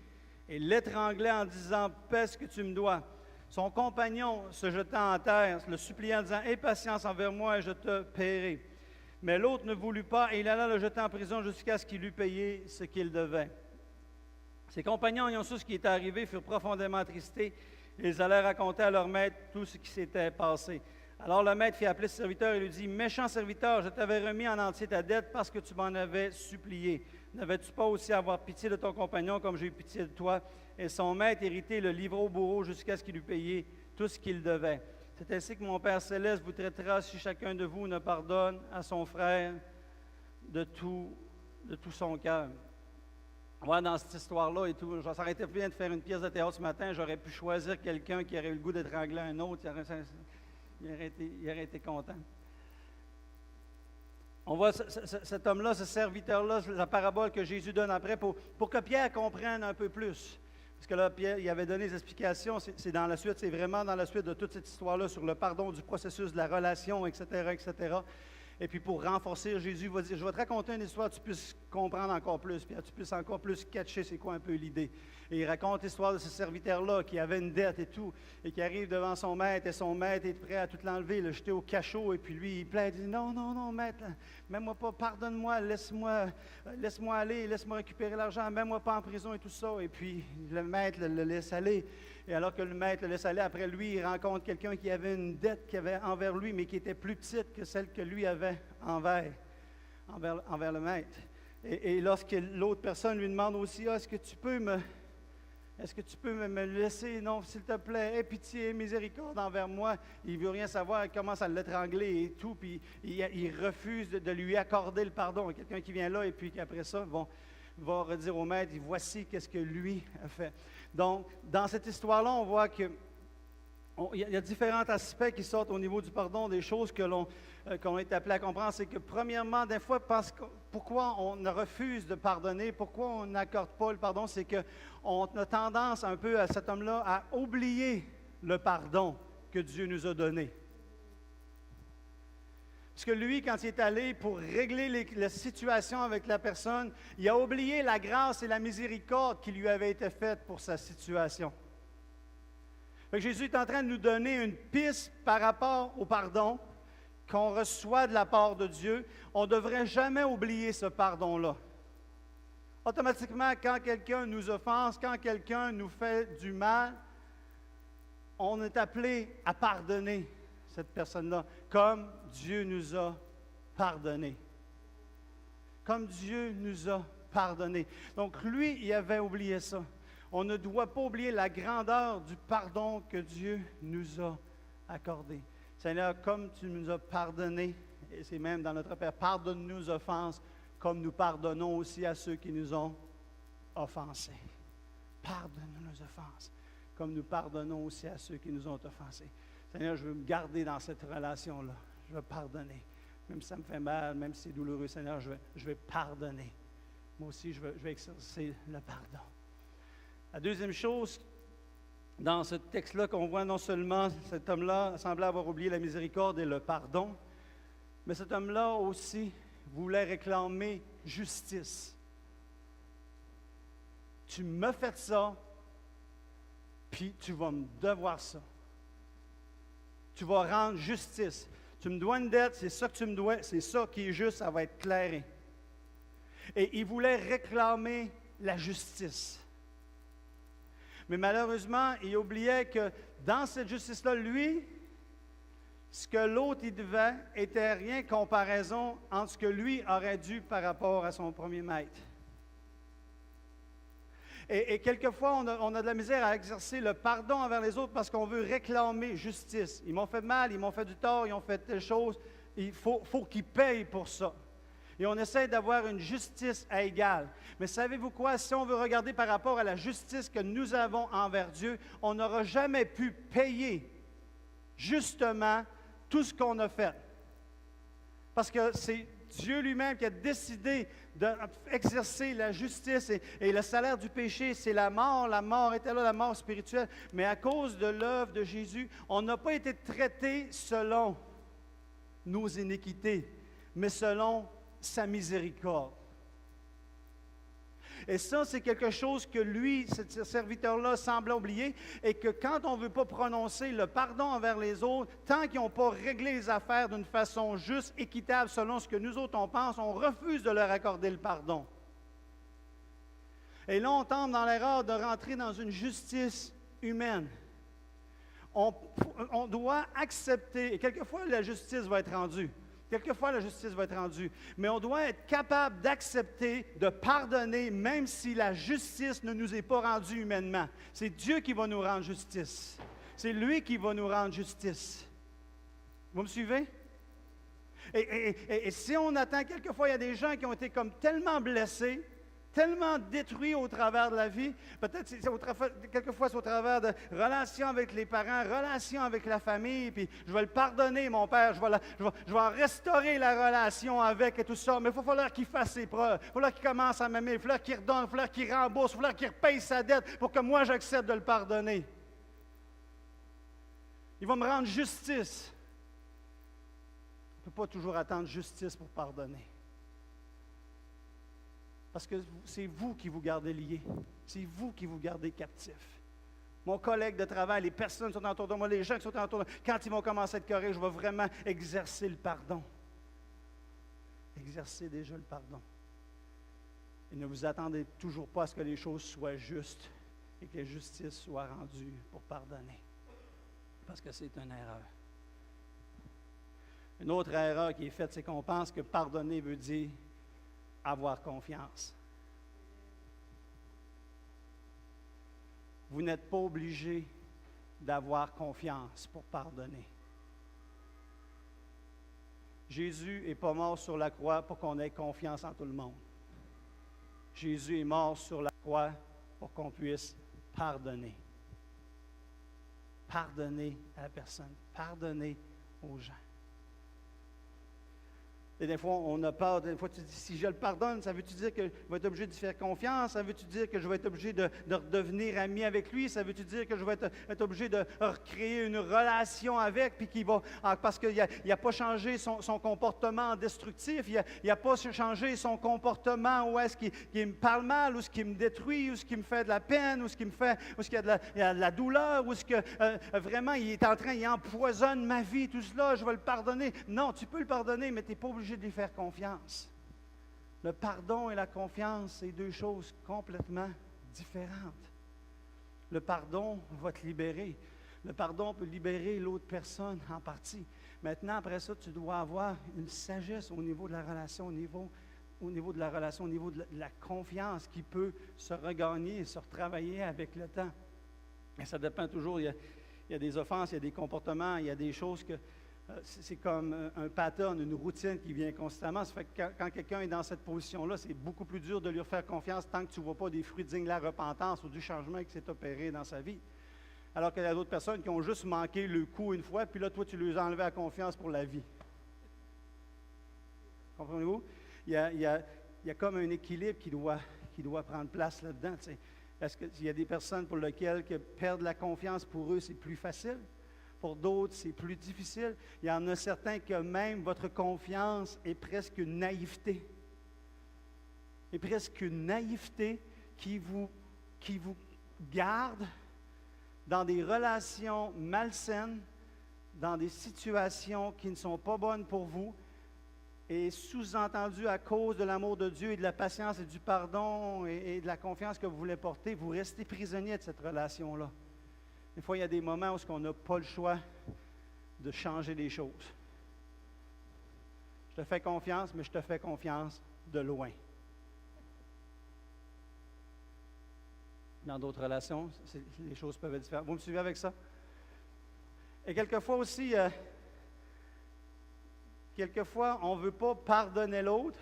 [SPEAKER 2] et l'étranglait en disant, « Paie ce que tu me dois. » Son compagnon se jeta en terre, le suppliant en disant, « Aie patience envers moi et je te paierai. » Mais l'autre ne voulut pas et il alla le jeter en prison jusqu'à ce qu'il eût payé ce qu'il devait. Ses compagnons, ayant su ce qui était arrivé, furent profondément attristés. Ils allaient raconter à leur maître tout ce qui s'était passé. Alors le maître fit appeler ce serviteur et lui dit, « Méchant serviteur, je t'avais remis en entier ta dette parce que tu m'en avais supplié. N'avais-tu pas aussi à avoir pitié de ton compagnon comme j'ai eu pitié de toi? » Et son maître, irrité, le livra au bourreau jusqu'à ce qu'il eût payé tout ce qu'il devait. C'est ainsi que mon Père céleste vous traitera si chacun de vous ne pardonne à son frère de tout son cœur. Moi, dans cette histoire-là et tout, ça aurait été bien de faire une pièce de théâtre ce matin, j'aurais pu choisir quelqu'un qui aurait eu le goût d'étrangler un autre, il aurait été content. On voit cet homme-là, ce serviteur-là, la parabole que Jésus donne après pour que Pierre comprenne un peu plus. Parce que là, Pierre, il avait donné des explications, c'est dans la suite, c'est vraiment dans la suite de toute cette histoire-là sur le pardon du processus de la relation, etc., etc. Et puis pour renforcer, Jésus va dire, je vais te raconter une histoire, tu puisses comprendre encore plus, puis tu puisses encore plus catcher c'est quoi un peu l'idée. Et il raconte l'histoire de ce serviteur-là qui avait une dette et tout, et qui arrive devant son maître, et son maître est prêt à tout l'enlever, le jeter au cachot, et puis lui, il plaint, il dit, non, non, non, maître, mets-moi pas, pardonne-moi, laisse-moi aller, laisse-moi récupérer l'argent, mets-moi pas en prison et tout ça. Et puis le maître le laisse aller. Et alors que le maître le laisse aller, après lui, il rencontre quelqu'un qui avait une dette qu'il avait envers lui, mais qui était plus petite que celle que lui avait envers le maître. Et lorsque l'autre personne lui demande aussi, est-ce que tu peux me laisser, non, s'il te plaît, aie pitié, miséricorde envers moi. Il ne veut rien savoir, il commence à l'étrangler et tout, puis il refuse de lui accorder le pardon. Quelqu'un qui vient là, et puis après ça, va redire au maître, voici qu'est-ce que lui a fait. Donc, dans cette histoire-là, on voit qu'il y a différents aspects qui sortent au niveau du pardon, des choses qu'on est appelé à comprendre. C'est que, premièrement, des fois, pourquoi on refuse de pardonner, pourquoi on n'accorde pas le pardon, c'est qu'on a tendance un peu à cet homme-là à oublier le pardon que Dieu nous a donné. Parce que lui, quand il est allé pour régler la situation avec la personne, il a oublié la grâce et la miséricorde qui lui avaient été faites pour sa situation. Fait que Jésus est en train de nous donner une piste par rapport au pardon qu'on reçoit de la part de Dieu. On ne devrait jamais oublier ce pardon-là. Automatiquement, quand quelqu'un nous offense, quand quelqu'un nous fait du mal, on est appelé à pardonner cette personne-là, comme Dieu nous a pardonné. Comme Dieu nous a pardonné. Donc lui, il avait oublié ça. On ne doit pas oublier la grandeur du pardon que Dieu nous a accordé. Seigneur, comme tu nous as pardonné, et c'est même dans notre Père, pardonne-nous nos offenses, comme nous pardonnons aussi à ceux qui nous ont offensés. Pardonne-nous nos offenses, comme nous pardonnons aussi à ceux qui nous ont offensés. Seigneur, je veux me garder dans cette relation-là. Je veux pardonner. Même si ça me fait mal, même si c'est douloureux, Seigneur, je vais pardonner. moi aussi, je vais exercer le pardon. La deuxième chose, dans ce texte-là, qu'on voit non seulement cet homme-là semblait avoir oublié la miséricorde et le pardon, mais cet homme-là aussi voulait réclamer justice. Tu m'as fait ça, puis tu vas me devoir ça. Tu vas rendre justice. Tu me dois une dette, c'est ça que tu me dois, c'est ça qui est juste, ça va être clairé. Et il voulait réclamer la justice. Mais malheureusement, il oubliait que dans cette justice-là, lui, ce que l'autre il devait était rien comparaison entre ce que lui aurait dû par rapport à son premier maître. Et quelquefois, on a de la misère à exercer le pardon envers les autres parce qu'on veut réclamer justice. Ils m'ont fait mal, ils m'ont fait du tort, ils ont fait telle chose. Il faut qu'ils payent pour ça. Et on essaie d'avoir une justice à égal. Mais savez-vous quoi? Si on veut regarder par rapport à la justice que nous avons envers Dieu, on n'aura jamais pu payer justement tout ce qu'on a fait. Parce que c'est Dieu lui-même qui a décidé d'exercer la justice et le salaire du péché, c'est la mort. La mort était là, la mort spirituelle. Mais à cause de l'œuvre de Jésus, on n'a pas été traité selon nos iniquités, mais selon sa miséricorde. Et ça, c'est quelque chose que lui, ce serviteur-là, semble oublier, et que quand on ne veut pas prononcer le pardon envers les autres, tant qu'ils n'ont pas réglé les affaires d'une façon juste, équitable, selon ce que nous autres on pense, on refuse de leur accorder le pardon. Et là, on tombe dans l'erreur de rentrer dans une justice humaine. On doit accepter, et quelquefois la justice va être rendue. Quelquefois, la justice va être rendue. Mais on doit être capable d'accepter, de pardonner, même si la justice ne nous est pas rendue humainement. C'est Dieu qui va nous rendre justice. C'est lui qui va nous rendre justice. Vous me suivez? Et si on attend, quelquefois, il y a des gens qui ont été comme tellement blessés, tellement détruits au travers de la vie. Peut-être, quelquefois, c'est au travers de relations avec les parents, relations avec la famille, puis je vais le pardonner, mon père, je vais restaurer la relation avec et tout ça, mais il va falloir qu'il fasse ses preuves, il va falloir qu'il commence à m'aimer, il va falloir qu'il redonne, il va falloir qu'il rembourse, il va falloir qu'il repaye sa dette pour que moi, j'accepte de le pardonner. Il va me rendre justice. On ne peut pas toujours attendre justice pour pardonner. Parce que c'est vous qui vous gardez liés. C'est vous qui vous gardez captifs. Mon collègue de travail, les personnes qui sont autour de moi, les gens qui sont autour de moi, quand ils vont commencer à être corrects, je vais vraiment exercer le pardon. Exercer déjà le pardon. Et ne vous attendez toujours pas à ce que les choses soient justes et que la justice soit rendue pour pardonner. Parce que c'est une erreur. Une autre erreur qui est faite, c'est qu'on pense que pardonner veut dire avoir confiance. Vous n'êtes pas obligé d'avoir confiance pour pardonner. Jésus n'est pas mort sur la croix pour qu'on ait confiance en tout le monde. Jésus est mort sur la croix pour qu'on puisse pardonner. Pardonner à la personne, pardonner aux gens. Et des fois, on a peur. Des fois, tu dis, si je le pardonne, ça veut-tu dire que je vais être obligé de faire confiance? Ça veut-tu dire que je vais être obligé de redevenir ami avec lui? Ça veut-tu dire que je vais être obligé de recréer une relation avec, puis qu'il va, parce qu'il n'a pas changé son comportement destructif, il n'a pas changé son comportement où est-ce qu'il me parle mal, où est-ce qu'il me détruit, où est-ce qu'il me fait de la peine, où est-ce qu'il y a de la douleur, où est-ce que vraiment il empoisonne ma vie, tout cela, je vais le pardonner. Non, tu peux le pardonner, mais tu n'es pas obligé de lui faire confiance. Le pardon et la confiance, c'est deux choses complètement différentes. Le pardon va te libérer. Le pardon peut libérer l'autre personne en partie. Maintenant, après ça, tu dois avoir une sagesse au niveau de la relation, au niveau de la relation, au niveau de la confiance qui peut se regagner, se retravailler avec le temps. Et ça dépend toujours. Il y a des offenses, il y a des comportements, il y a des choses que c'est comme un pattern, une routine qui vient constamment. Ça fait que quand quelqu'un est dans cette position-là, c'est beaucoup plus dur de lui faire confiance tant que tu ne vois pas des fruits dignes de la repentance ou du changement qui s'est opéré dans sa vie. Alors qu'il y a d'autres personnes qui ont juste manqué le coup une fois, puis là, toi, tu leur as enlevé la confiance pour la vie. Comprenez-vous? Il y y a comme un équilibre qui doit prendre place là-dedans. Tu sais. Est-ce qu'il y a des personnes pour lesquelles que perdre la confiance, pour eux, c'est plus facile? Pour d'autres, c'est plus difficile. Il y en a certains que même votre confiance est presque une naïveté. Et presque une naïveté qui vous garde dans des relations malsaines, dans des situations qui ne sont pas bonnes pour vous, et sous-entendu à cause de l'amour de Dieu et de la patience et du pardon et de la confiance que vous voulez porter, vous restez prisonnier de cette relation-là. Des fois, il y a des moments où on n'a pas le choix de changer les choses. Je te fais confiance, mais je te fais confiance de loin. Dans d'autres relations, les choses peuvent être différentes. Vous me suivez avec ça? Et quelquefois aussi, on ne veut pas pardonner l'autre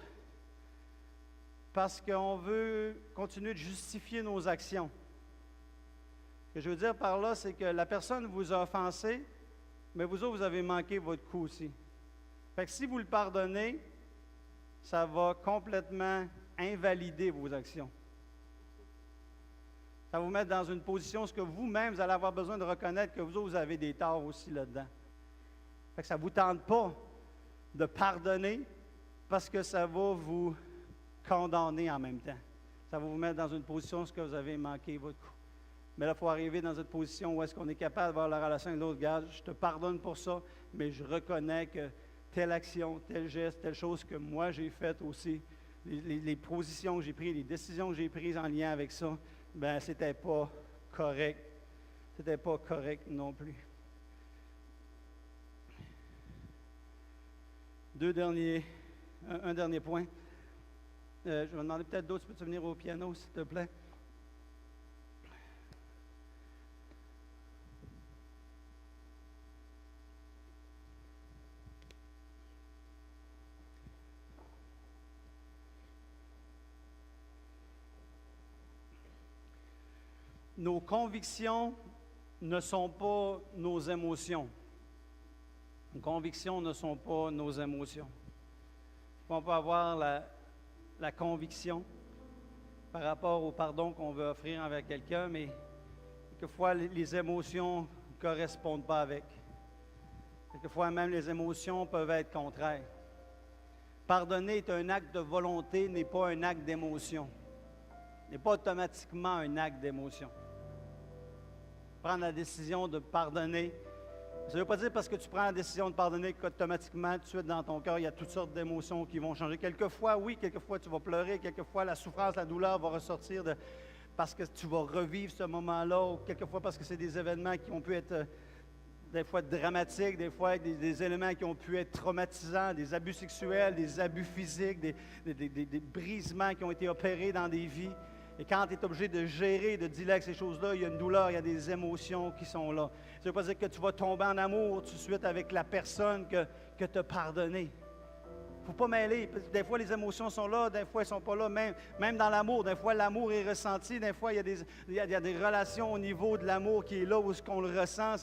[SPEAKER 2] parce qu'on veut continuer de justifier nos actions. Ce que je veux dire par là, c'est que la personne vous a offensé, mais vous autres, vous avez manqué votre coup aussi. Fait que si vous le pardonnez, ça va complètement invalider vos actions. Ça va vous mettre dans une position où vous-même, vous allez avoir besoin de reconnaître que vous autres, vous avez des torts aussi là-dedans. Fait que ça ne vous tente pas de pardonner parce que ça va vous condamner en même temps. Ça va vous mettre dans une position où vous avez manqué votre coup. Mais là, il faut arriver dans cette position où est-ce qu'on est capable d'avoir la relation avec l'autre. Regarde, je te pardonne pour ça, mais je reconnais que telle action, tel geste, telle chose que moi j'ai faite aussi, les positions que j'ai prises, les décisions que j'ai prises en lien avec ça, ben c'était pas correct. C'était pas correct non plus. Un dernier point. Je vais demander peut-être d'autres, peux-tu venir au piano, s'il te plaît? Nos convictions ne sont pas nos émotions. Nos convictions ne sont pas nos émotions. On peut avoir la conviction par rapport au pardon qu'on veut offrir envers quelqu'un, mais quelquefois les émotions ne correspondent pas avec. Quelquefois même les émotions peuvent être contraires. Pardonner est un acte de volonté, n'est pas un acte d'émotion. N'est pas automatiquement un acte d'émotion. Prendre la décision de pardonner, ça ne veut pas dire parce que tu prends la décision de pardonner qu'automatiquement, tout de suite dans ton cœur, il y a toutes sortes d'émotions qui vont changer. Quelquefois, oui, quelquefois tu vas pleurer, quelquefois la souffrance, la douleur va ressortir parce que tu vas revivre ce moment-là, ou quelquefois parce que c'est des événements qui ont pu être des fois dramatiques, des fois des éléments qui ont pu être traumatisants, des abus sexuels, des abus physiques, des brisements qui ont été opérés dans des vies. Et quand tu es obligé de gérer, de dealer avec ces choses-là, il y a une douleur, il y a des émotions qui sont là. Ça ne veut pas dire que tu vas tomber en amour tout de suite avec la personne que tu as pardonnée. Il ne faut pas mêler. Des fois, les émotions sont là, des fois, elles ne sont pas là. Même dans l'amour, des fois, l'amour est ressenti. Des fois, il y a des relations au niveau de l'amour qui est là, où ce qu'on le ressent.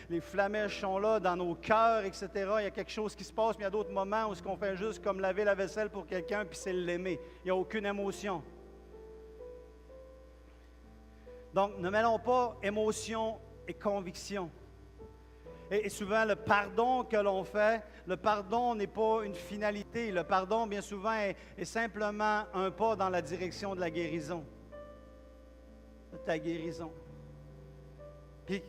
[SPEAKER 2] Les flamèches sont là dans nos cœurs, etc. Il y a quelque chose qui se passe, mais il y a d'autres moments où ce qu'on fait juste comme laver la vaisselle pour quelqu'un, puis c'est l'aimer. Il n'y a aucune émotion. Donc, ne mêlons pas émotion et conviction. Et souvent, le pardon que l'on fait, le pardon n'est pas une finalité. Le pardon, bien souvent, est simplement un pas dans la direction de la guérison. De ta guérison. Puis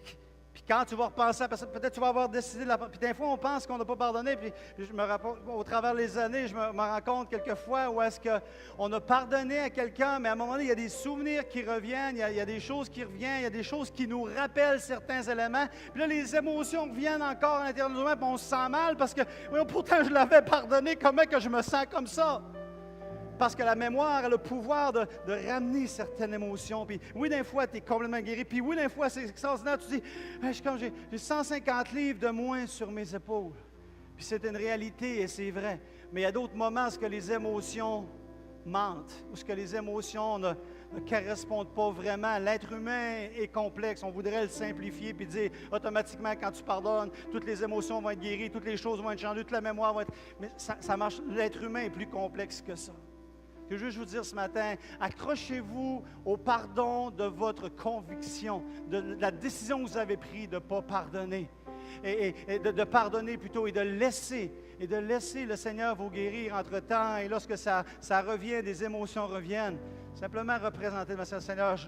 [SPEAKER 2] quand tu vas repenser, parce que peut-être tu vas avoir décidé de la... Puis des fois, on pense qu'on n'a pas pardonné, puis je me rappelle, au travers des années, je me rends compte quelquefois où est-ce qu'on a pardonné à quelqu'un, mais à un moment donné, il y a des souvenirs qui reviennent, il y a des choses qui reviennent, il y a des choses qui nous rappellent certains éléments. Puis là, les émotions reviennent encore à l'intérieur de nous-mêmes, puis on se sent mal parce que, oui, pourtant, je l'avais pardonné, comment que je me sens comme ça? Parce que la mémoire a le pouvoir de ramener certaines émotions. Puis oui, des fois, tu es complètement guéri. Puis oui, des fois, c'est extraordinaire. Tu dis, hey, j'ai 150 livres de moins sur mes épaules. Puis c'est une réalité et c'est vrai. Mais il y a d'autres moments où les émotions mentent, où les émotions ne correspondent pas vraiment. L'être humain est complexe. On voudrait le simplifier puis dire automatiquement, quand tu pardonnes, toutes les émotions vont être guéries, toutes les choses vont être changées, toute la mémoire va être... Mais ça marche. L'être humain est plus complexe que ça. Ce que je veux vous dire ce matin, accrochez-vous au pardon de votre conviction, de la décision que vous avez prise de ne pas pardonner. Et de pardonner plutôt et de laisser le Seigneur vous guérir entre-temps. Et lorsque ça revient, des émotions reviennent, simplement représenter le Seigneur.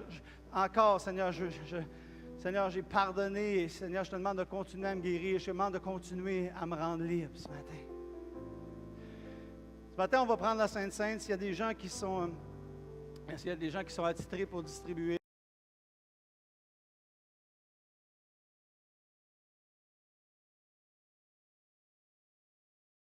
[SPEAKER 2] Seigneur, j'ai pardonné. Et Seigneur, je te demande de continuer à me guérir. Je te demande de continuer à me rendre libre ce matin. Ce matin, on va prendre la Sainte Seine. S'il y a des gens qui sont attitrés pour distribuer.